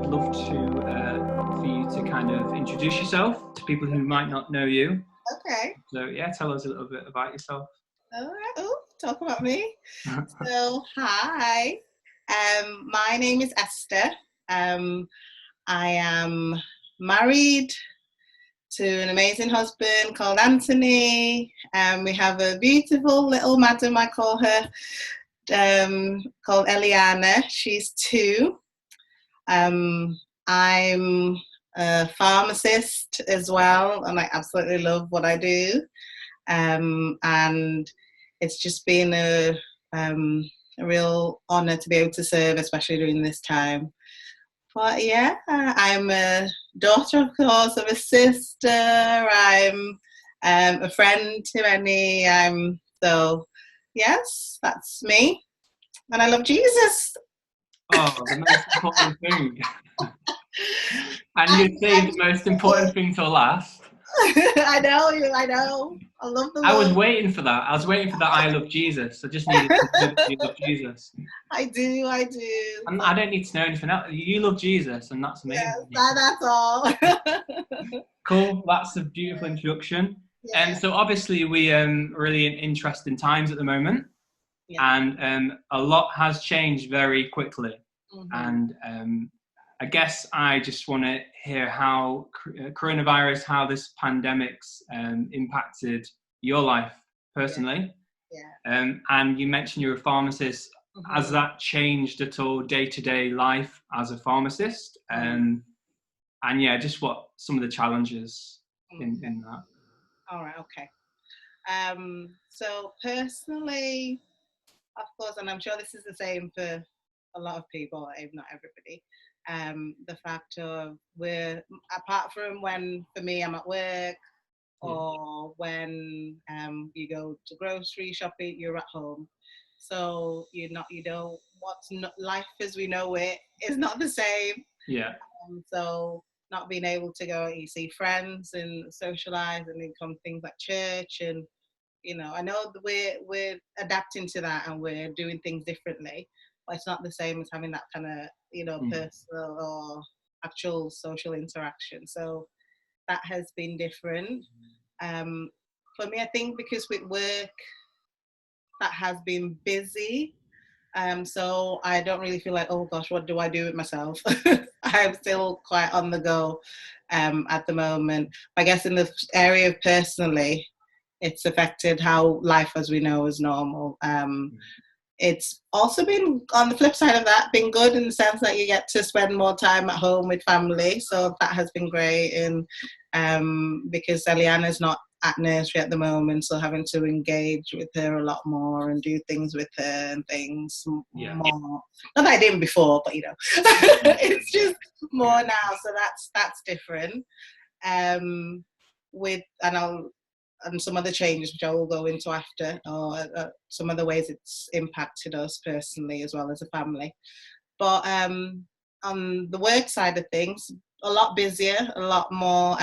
love for you to kind of introduce yourself to people who might not know you. Okay. So yeah, tell us a little bit about yourself. All right. Oh, talk about me. So, hi. My name is Esther. I am married to an amazing husband called Anthony. We have a beautiful little madam, I call her, called Eliana. She's 2. I'm a pharmacist as well, and I absolutely love what I do. And it's just been a real honour to be able to serve, especially during this time. But yeah, I'm a daughter, of course, of a sister. I'm a friend to many. So yes, that's me, and I love Jesus. Oh, the most important thing. And you say the most important thing till last. I know you. I know. I love the I was Lord. waiting for that. I was waiting for that. I love Jesus. I just needed to know that you love Jesus. I do. I do. And So, I don't need to know anything else. You love Jesus, and that's yes, amazing. that's all. Cool. That's a beautiful introduction. And Yeah. so obviously we really in interesting times at the moment, Yeah. and a lot has changed very quickly. Mm-hmm. And I guess I just want to hear how coronavirus, how this pandemic's impacted your life personally. Yeah. And you mentioned you're a pharmacist. Mm-hmm. Has that changed at all day-to-day life as a pharmacist? And yeah, just what some of the challenges in that. All right. Okay. So personally, of course, and I'm sure this is the same for a lot of people, if not everybody. The fact of we're apart from when for me I'm at work or when you go to grocery shopping, you're at home. So you don't what's not life as we know it is not the same. Yeah. So not being able to go, you see friends and socialize and then come things like church and I know that we're adapting to that and we're doing things differently, but it's not the same as having that kind of personal or actual social interaction. So that has been different. For me, I think because with work that has been busy. So I don't really feel like, oh gosh, what do I do with myself? I'm still quite on the go at the moment. I guess in the area of personally, it's affected how life as we know is normal. It's also been, on the flip side of that, been good in the sense that you get to spend more time at home with family. So that has been great. And because Eliana's not at nursery at the moment, so having to engage with her a lot more and do things with her and things more. Not that I didn't before, but it's just more now. So that's different. And some other changes which I will go into after, or some of the ways it's impacted us personally as well as a family. But on the work side of things, a lot busier, a lot more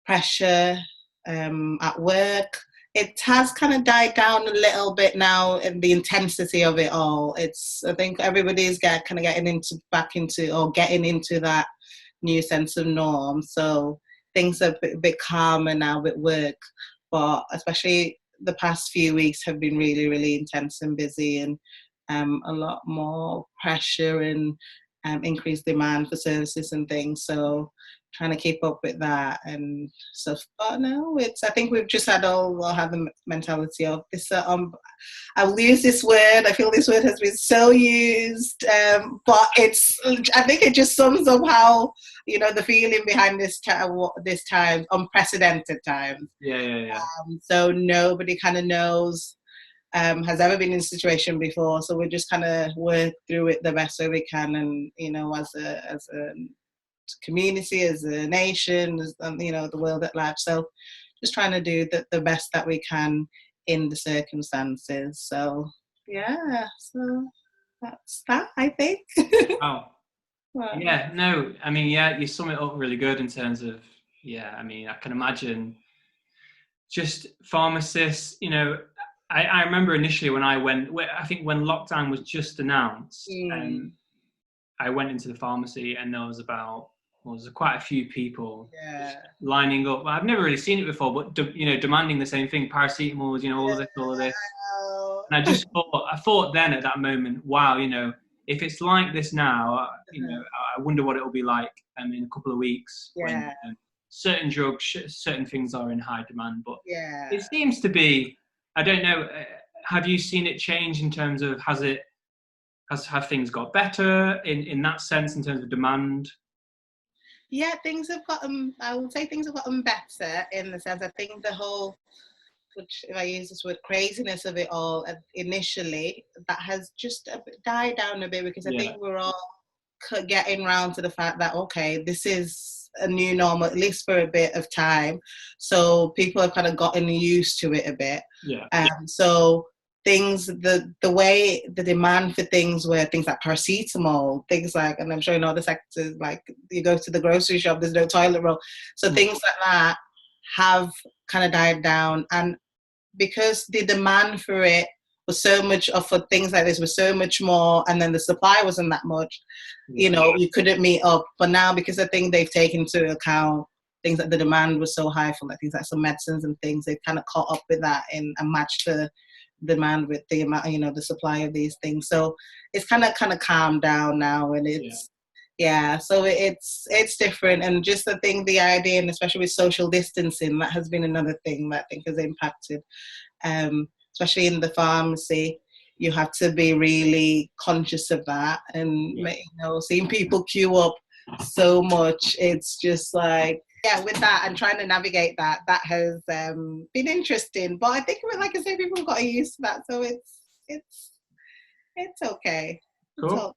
pressure at work. It has kind of died down a little bit now in the intensity of it all. I think everybody's getting into that new sense of norm. So things are a bit calmer now with work, but especially the past few weeks have been really, really intense and busy, and a lot more pressure and increased demand for services and things. So trying to keep up with that and stuff. But no, I think we've just had the mentality of this. I'll use this word. I feel this word has been so used, but I think it just sums up how the feeling behind this time, unprecedented times. Yeah. So nobody kind of knows, has ever been in a situation before. So we just kind of work through it the best way we can, and as a community, as a nation, as the world at large. So just trying to do the best that we can in the circumstances. So yeah, so that's that, I think. Wow. Yeah, no, I mean, yeah, you sum it up really good in terms of, I mean, I can imagine just pharmacists, I remember initially when I think when lockdown was just announced, I went into the pharmacy and there was quite a few people Yeah. lining up. I've never really seen it before, but demanding the same thing: paracetamol, all of this. And I thought then at that moment, wow, if it's like this now, I wonder what it'll be like in a couple of weeks when certain drugs, certain things are in high demand. But it seems to be, I don't know, have you seen it change in terms of, have things got better in that sense in terms of demand? Yeah, things have gotten, I would say things have gotten better in the sense, I think the whole, which if I use this word, craziness of it all initially, that has just died down a bit, because I think we're all getting around to the fact that, okay, this is a new normal, at least for a bit of time. So people have kind of gotten used to it a bit. So things, the way the demand for things were things like paracetamol, things like, and I'm sure in other sectors, like you go to the grocery shop, there's no toilet roll. So things like that have kind of died down. And because the demand for it was so much, or for things like this was so much more, and then the supply wasn't that much, you couldn't meet up. But now, because I think they've taken into account things like the demand was so high for like things like some medicines and things, they've kind of caught up with that and matched the demand with the amount, the supply of these things. So it's kind of calmed down now, and it's so it's different. And just the idea, and especially with social distancing, that has been another thing that I think has impacted, especially in the pharmacy. You have to be really conscious of that, and seeing people queue up so much, it's just like, with that and trying to navigate that has been interesting. But I think, like I say, people have got used to that, so it's okay. Cool.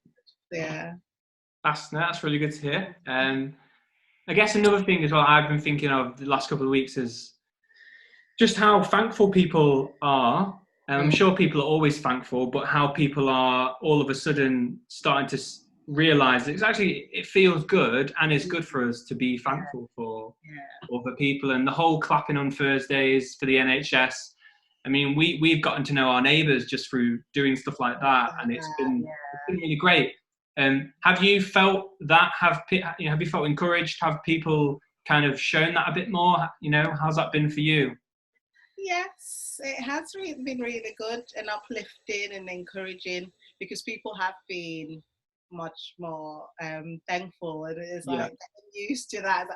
That's really good to hear. I guess another thing as well I've been thinking of the last couple of weeks is just how thankful people are. I'm sure people are always thankful, but how people are all of a sudden starting to realize that it feels good, and it's good for us to be thankful for other people. And the whole clapping on Thursdays for the NHS, I mean, we've gotten to know our neighbours just through doing stuff like that, and it's been really great. Have you felt that? Have you felt encouraged? Have people kind of shown that a bit more? How's that been for you? Yes, it has been really good and uplifting and encouraging, because people have been much more thankful, and it's like used to that.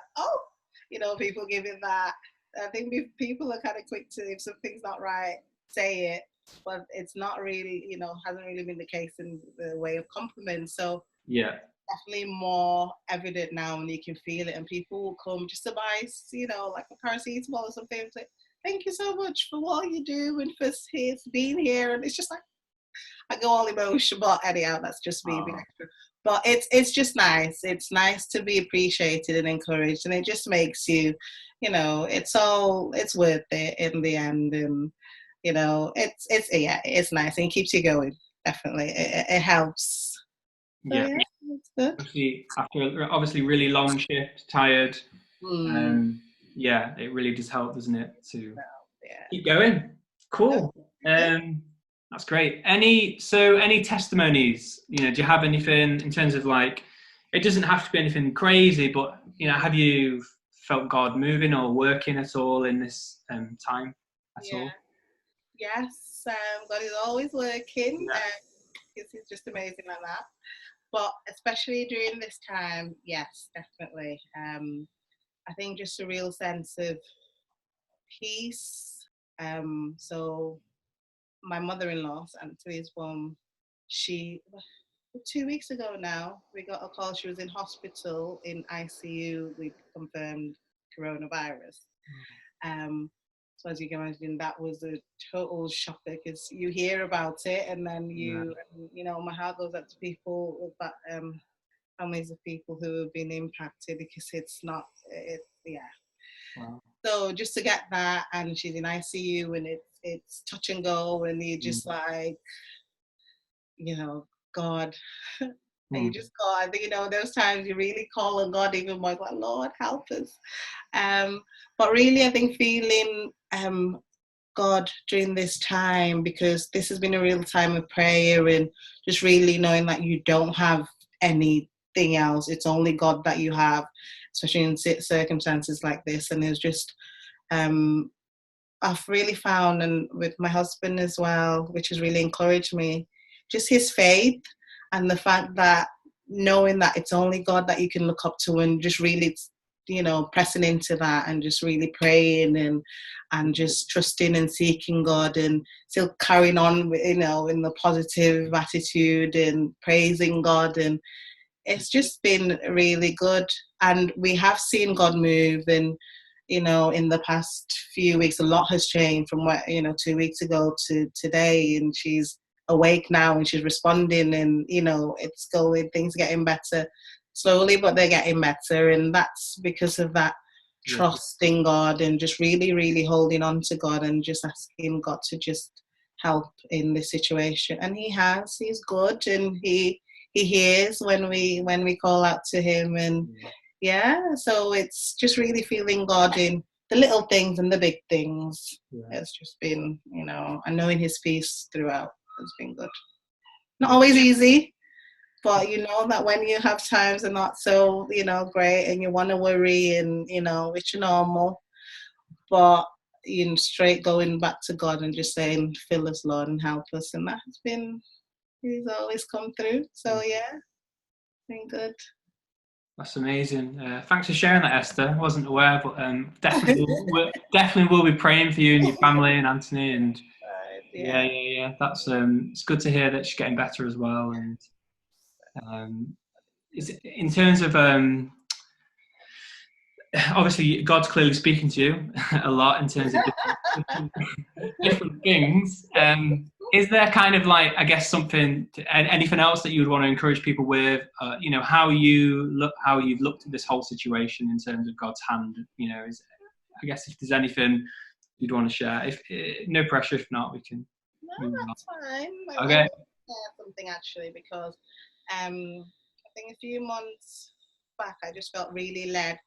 It's like, people giving that. I think people are kind of quick to, if something's not right, say it, but it's not really, hasn't really been the case in the way of compliments. So definitely more evident now, and you can feel it, and people will come just to buy, like a paracetamol or something. It's like, thank you so much for what you do and for being here. And it's just like, I go all emotional, but anyhow, that's just me being extra. But it's just nice. It's nice to be appreciated and encouraged, and it just makes you, it's worth it in the end. And it's nice, and it keeps you going. Definitely, it helps. So, it's good. After obviously really long shift, tired. It really does help, doesn't it, to keep going. Cool. That's great. Any testimonies? Do you have anything in terms of, like, it doesn't have to be anything crazy, but have you felt God moving or working at all in this time at all? Yes, God is always working. He's just amazing like that. But especially during this time, yes, definitely. I think just a real sense of peace. So my mother-in-law, Anthony's mum, 2 weeks ago now, we got a call. She was in hospital in ICU with confirmed coronavirus. So as you can imagine, that was a total shocker, because you hear about it, and then my heart goes out to people, families of people who have been impacted, because Wow. So just to get that, and she's in ICU, and it's touch and go, and you just like, God, and you just call. I think those times you really call on God even more, like, Lord, help us. But really, I think feeling God during this time, because this has been a real time of prayer, and just really knowing that you don't have anything else. It's only God that you have, especially in circumstances like this. And it's just, I've really found, and with my husband as well, which has really encouraged me, just his faith and the fact that knowing that it's only God that you can look up to, and just really, pressing into that and just really praying and just trusting and seeking God, and still carrying on, in the positive attitude and praising God. And it's just been really good. And we have seen God move, and in the past few weeks, a lot has changed from what, 2 weeks ago to today. And she's awake now and she's responding, and, things are getting better slowly, but they're getting better. And that's because of that trust in God, and just really, really holding on to God, and just asking God to just help in this situation. And he's good, and he hears when we call out to him. And so it's just really feeling God in the little things and the big things. It's just been, and knowing his peace throughout has been good. Not always easy, but that when you have times are not so, great, and you want to worry, and, which is normal, but, straight going back to God and just saying, fill us, Lord, and help us. And he's always come through. So, been good. That's amazing. Thanks for sharing that, Esther. I wasn't aware, but definitely will be praying for you and your family and Anthony. And that's it's good to hear that she's getting better as well. And in terms of obviously God's clearly speaking to you a lot in terms of different things. Is there kind of like, I guess, anything else that you would want to encourage people with? How you've looked at this whole situation in terms of God's hand. I guess if there's anything you'd want to share. If no pressure, if not, we can. No, that's fine. Okay. I want to share something actually, because I think a few months back I just felt really led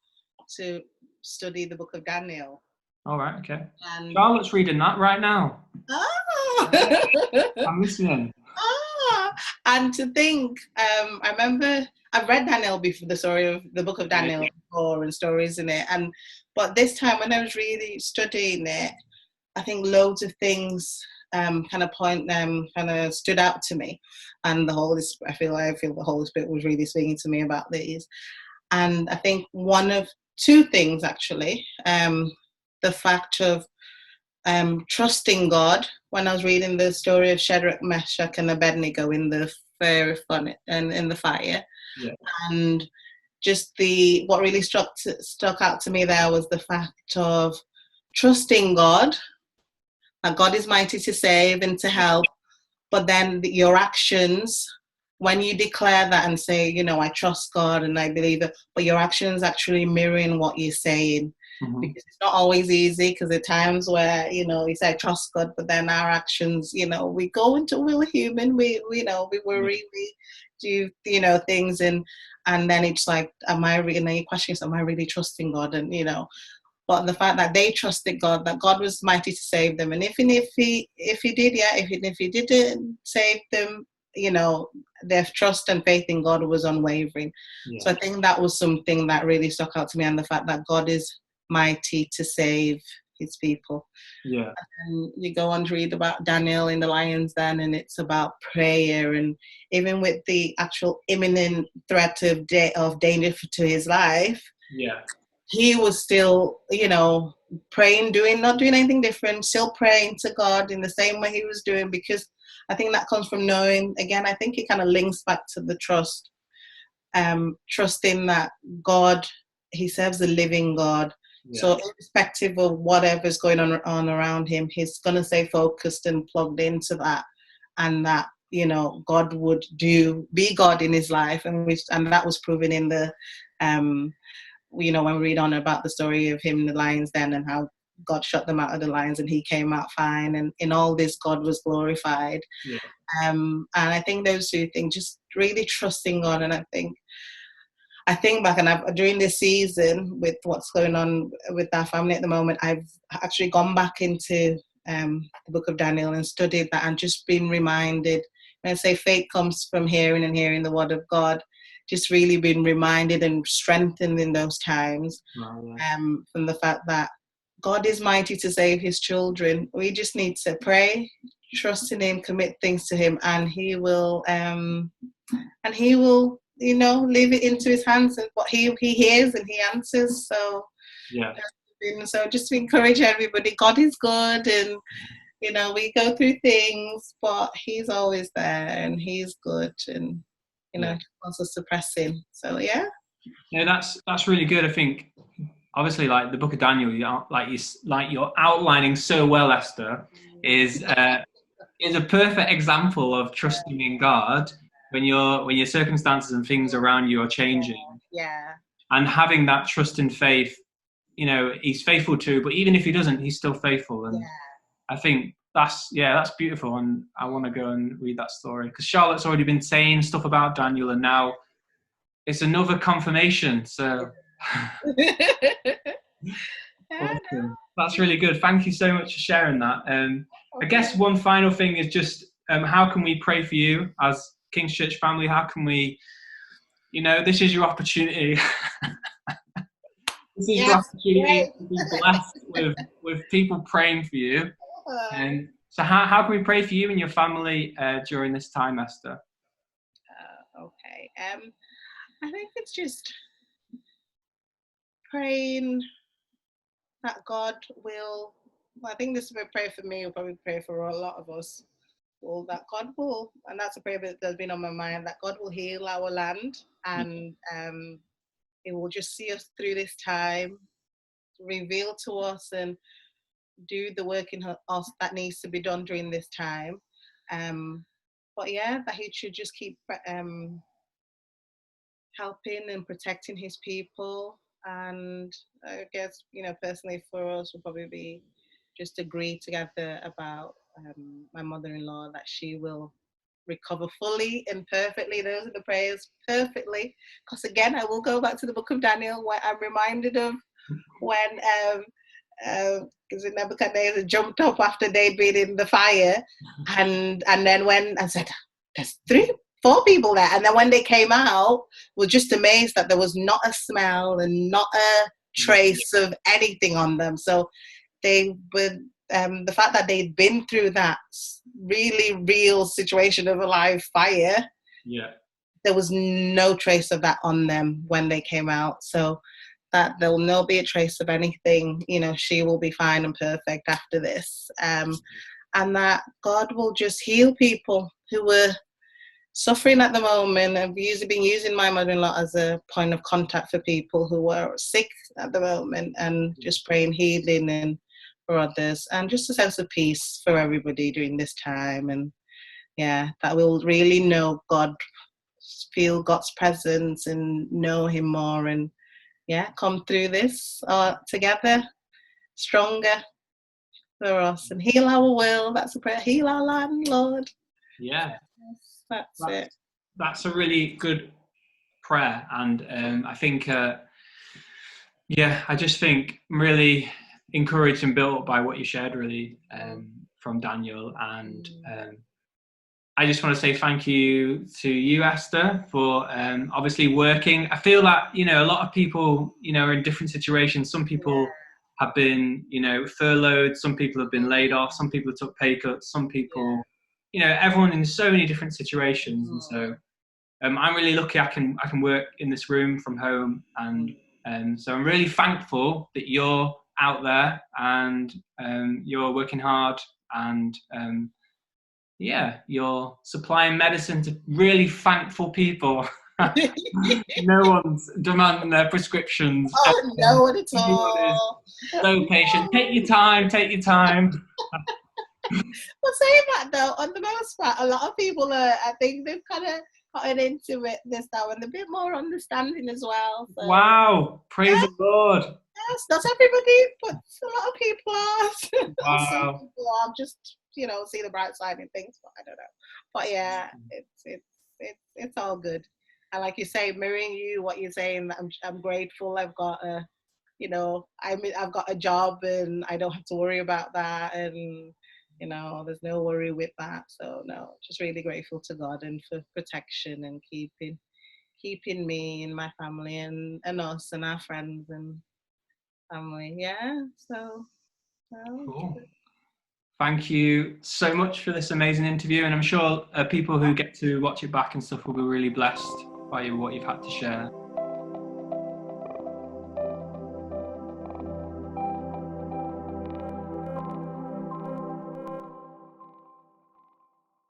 to study the book of Daniel. All right. Okay. And Charlotte's reading that right now. I'm listening. And to think, I remember I've read Daniel before, the book of Daniel before, and stories in it, but this time when I was really studying it, I think loads of things kind of stood out to me, and I feel the Holy Spirit was really speaking to me about these. And I think one of two things actually, the fact of trusting God. When I was reading the story of Shadrach, Meshach, and Abednego in the fire and in the fire, and just what really stuck out to me there was the fact of trusting God, that God is mighty to save and to help, but then your actions, when you declare that and say, I trust God and I believe it, but your actions actually mirroring what you're saying. Mm-hmm. Because it's not always easy, because there are times where, you say trust God, but then our actions, we go into, we're human, we worry, we do, things, and then it's like, am I really trusting God? And, but the fact that they trusted God, that God was mighty to save them. And if he didn't save them, their trust and faith in God was unwavering. So I think that was something that really stuck out to me, and the fact that God is mighty to save his people. And you go on to read about Daniel in the lion's den, and it's about prayer, and even with the actual imminent threat of danger to his life, he was still, praying, not doing anything different, still praying to God in the same way he was doing, because I think that comes from knowing, again, I think it kind of links back to the trust, trusting that God, he serves a living God. So irrespective of whatever's going on around him, he's going to stay focused and plugged into that, and that, God would be God in his life. And that was proven in the, when we read on about the story of him in the lion's den, and how God shut them out of the lions and he came out fine. And in all this, God was glorified. And I think those two things, just really trusting God. And I think back, and during this season, with what's going on with our family at the moment, I've actually gone back into the book of Daniel and studied that, and just been reminded. When I say faith comes from hearing, and hearing the word of God, just really been reminded and strengthened in those times, Wow, yeah. from the fact that God is mighty to save his children. We just need to pray, trust in him, commit things to him, and he will leave it into his hands, and what he hears and he answers. So Yeah. so just to encourage everybody, God is good, and we go through things, but he's always there, and he's good, and just wants us to press in. So yeah. No, that's really good. I think obviously, like the Book of Daniel, you're outlining so well, Esther, is a perfect example of trusting in God when your circumstances and things around you are changing, Yeah. and having that trust and faith. He's faithful too, but even if he doesn't, he's still faithful. And I think that's beautiful. And I want to go and read that story, because Charlotte's already been saying stuff about Daniel, and now it's another confirmation. So awesome. That's really good. Thank you so much for sharing that. I guess one final thing is just how can we pray for you as King's Church family? How can we, this is your opportunity. This is your opportunity to be blessed with people praying for you. And so how can we pray for you and your family during this time, Esther? Okay. I think it's just praying that God will, I think this is a prayer for me, will probably pray for a lot of us. Well, that God will, and that's a prayer that's been on my mind, that God will heal our land, and it will just see us through this time, reveal to us and do the work in us that needs to be done during this time. But yeah, that he should just keep helping and protecting his people. And I guess, personally for us will probably be just agree together about my mother-in-law, that she will recover fully and perfectly. Those are the prayers, perfectly. Because again, I will go back to the Book of Daniel, where I'm reminded of when Nebuchadnezzar jumped up after they'd been in the fire, and then when I said, there's 4 people there, and then when they came out, was just amazed that there was not a smell and not a trace of anything on them. So they were, the fact that they'd been through that really real situation of a live fire, there was no trace of that on them when they came out. So that there will not be a trace of anything, she will be fine and perfect after this. And that God will just heal people who were suffering at the moment. I've been using my mother-in-law as a point of contact for people who are sick at the moment, and just praying healing and for others, and just a sense of peace for everybody during this time. And yeah, that we'll really know God, feel God's presence and know him more, and come through this together stronger for us, and heal our world. That's a prayer. Heal our land, Lord. Yeah, that's it. That's a really good prayer, and I think I just think I'm really encouraged and built up by what you shared, really, from Daniel. And I just want to say thank you to you, Esther, for obviously working. I feel that, a lot of people, are in different situations. Some people have been, furloughed. Some people have been laid off. Some people took pay cuts. Some people, everyone in so many different situations. And so I'm really lucky I can work in this room from home. And so I'm really thankful that you're out there, and you're working hard, and you're supplying medicine to really thankful people. No one's demanding their prescriptions. Oh, no one at all. So patient. Take your time. Well, saying that though, on the most part, a lot of people I think they've kind of gotten into it this now, and a bit more understanding as well. So. Wow. Praise the Lord. Yes, not everybody, but a lot of people are. Wow. Some people are just, see the bright side in things, but I don't know. But yeah, it's all good. And like you say, mirroring you, what you're saying, I'm grateful. I've got I've got a job, and I don't have to worry about that, and there's no worry with that. So no, just really grateful to God and for protection and keeping keeping me and my family and us and our friends and family. Yeah. So Cool. Thank you so much for this amazing interview, and I'm sure people who get to watch it back and stuff will be really blessed by what you've had to share.